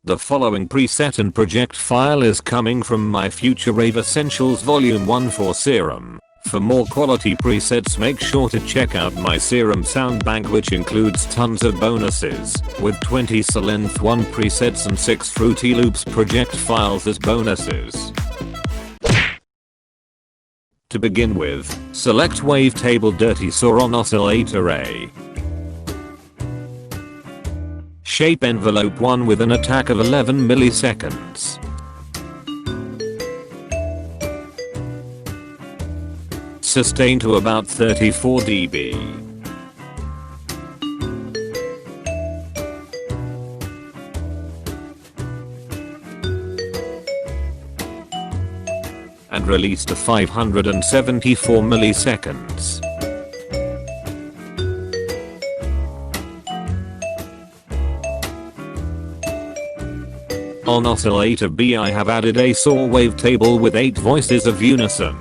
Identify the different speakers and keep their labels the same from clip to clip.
Speaker 1: The following preset and project file is coming from my Future Rave Essentials Volume 1 for Serum. For more quality presets, make sure to check out my Serum sound bank, which includes tons of bonuses, with 20 Sylenth 1 presets and 6 Fruity Loops project files as bonuses. To begin with, select Wavetable Dirty Sauron Oscillator A. Shape envelope 1 with an attack of 11 milliseconds. Sustain to about 34 dB. And release to 574 milliseconds. On Oscillator B, I have added a saw wavetable with 8 voices of unison.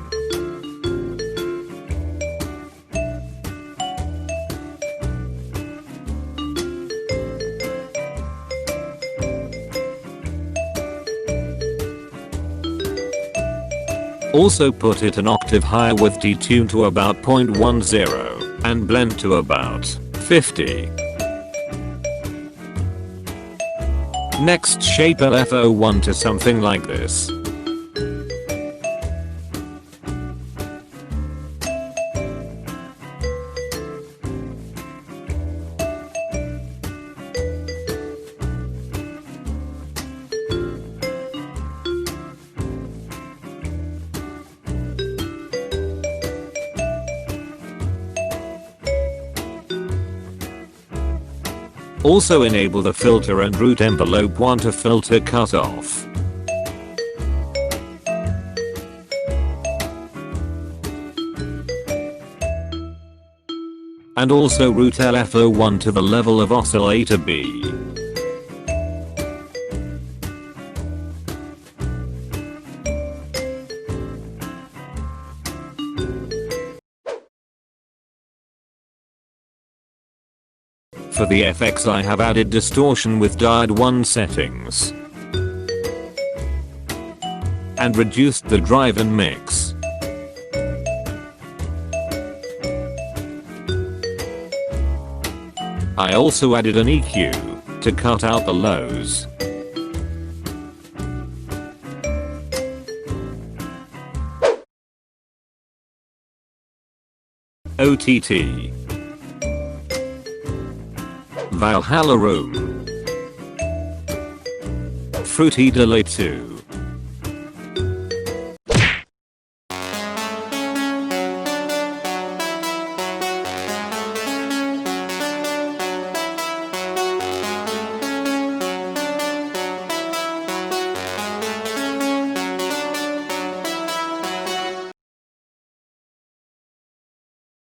Speaker 1: Also put it an octave higher with detune to about 0.10 and blend to about 50. Next, shape LFO1 to something like this. Also enable the filter and root envelope 1 to filter cutoff. And also route LFO1 to the level of Oscillator B. For the FX, I have added distortion with diode 1 settings and reduced the drive and mix. I also added an EQ to cut out the lows. OTT Valhalla Room, Fruity Delay 2.